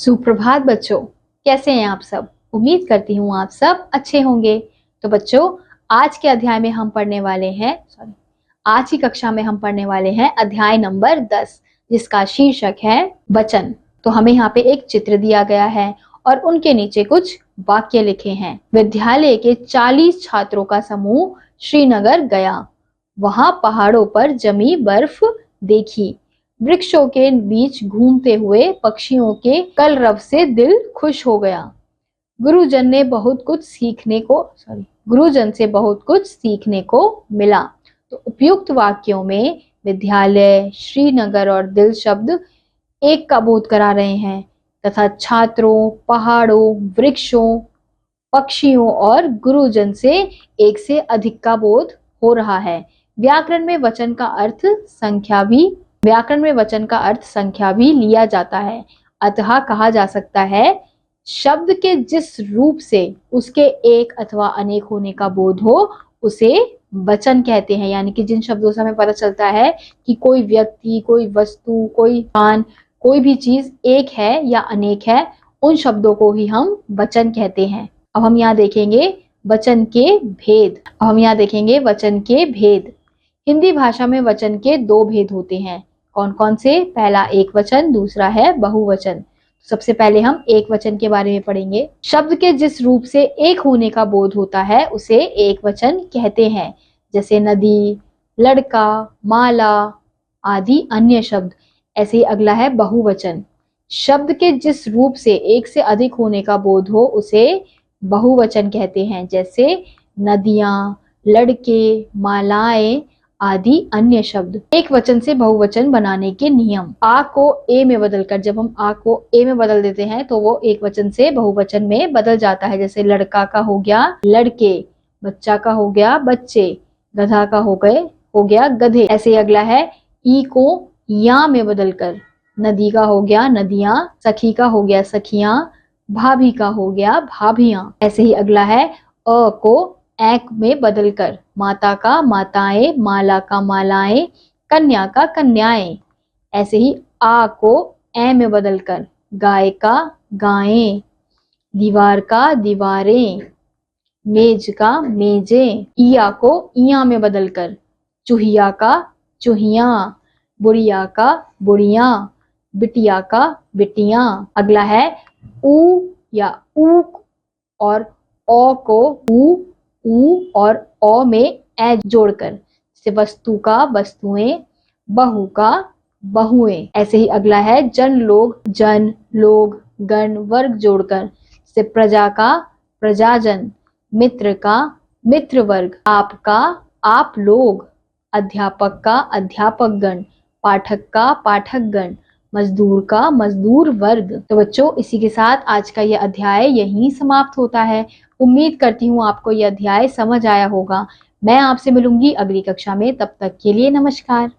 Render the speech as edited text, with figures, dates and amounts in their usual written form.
सुप्रभात बच्चों, कैसे हैं आप सब। उम्मीद करती हूँ आप सब अच्छे होंगे। तो बच्चों, आज के अध्याय में हम पढ़ने वाले हैं आज की कक्षा में हम पढ़ने वाले हैं अध्याय नंबर 10, जिसका शीर्षक है वचन। तो हमें यहाँ पे एक चित्र दिया गया है और उनके नीचे कुछ वाक्य लिखे हैं। विद्यालय के 40 छात्रों का समूह श्रीनगर गया। वहां पहाड़ों पर जमी बर्फ देखी। वृक्षों के बीच घूमते हुए पक्षियों के कलरव से दिल खुश हो गया। गुरुजन से बहुत कुछ सीखने को मिला। तो उपयुक्त वाक्यों में विद्यालय, श्रीनगर और दिल शब्द एक का बोध करा रहे हैं तथा छात्रों, पहाड़ों, वृक्षों, पक्षियों और गुरुजन से एक से अधिक का बोध हो रहा है। व्याकरण में वचन का अर्थ संख्या भी लिया जाता है। अतः कहा जा सकता है, शब्द के जिस रूप से उसके एक अथवा अनेक होने का बोध हो उसे वचन कहते हैं। यानी कि जिन शब्दों से हमें पता चलता है कि कोई व्यक्ति, कोई वस्तु, कोई स्थान, कोई भी चीज एक है या अनेक है, उन शब्दों को ही हम वचन कहते हैं। अब हम यहाँ देखेंगे वचन के भेद। हिंदी भाषा में वचन के दो भेद होते हैं। कौन कौन से? पहला एक वचन, दूसरा है बहुवचन। सबसे पहले हम एक वचन के बारे में पढ़ेंगे। शब्द के जिस रूप से एक होने का बोध होता है उसे एक वचन कहते हैं, जैसे नदी, लड़का, माला आदि अन्य शब्द। ऐसे ही अगला है बहुवचन। शब्द के जिस रूप से एक से अधिक होने का बोध हो उसे बहुवचन कहते हैं, जैसे नदियां, लड़के, मालाएं आदि अन्य शब्द। एक वचन से बहुवचन बनाने के नियम। आ को ए में बदलकर, जब हम आ को ए में बदल देते हैं तो वो एक वचन से बहुवचन में बदल जाता है। जैसे लड़का का हो गया लड़के, बच्चा का हो गया बच्चे, गधा का हो गया गधे। ऐसे अगला है ई को या में बदलकर, नदी का हो गया नदियां, सखी का हो गया सखियां, भाभी का हो गया भाभियां। ऐसे ही अगला है अ को ऐक में बदलकर, माता का माताएं, माला का मालाएं, कन्या का कन्याएं। ऐसे ही आ को ए में बदलकर, गाय का गायें, दीवार का दीवारें, मेज का मेजें। इया को इया में बदलकर, चूहिया का चूहियां, बुढ़िया का बुढ़ियां, बिटिया का बिटियां। अगला है ऊ या ऊ और ओ को ऊ और ओ में ए जोड़कर, जैसे वस्तु का वस्तुएं, बहु का बहुएं। ऐसे ही अगला है जन लोग, गण, वर्ग जोड़कर, जैसे प्रजा का प्रजाजन, मित्र का मित्र वर्ग, आप का आप लोग, अध्यापक का अध्यापक गण, पाठक का पाठक गण, मजदूर का मजदूर वर्ग। तो बच्चों, इसी के साथ आज का यह अध्याय यहीं समाप्त होता है। उम्मीद करती हूँ आपको यह अध्याय समझ आया होगा। मैं आपसे मिलूंगी अगली कक्षा में। तब तक के लिए नमस्कार।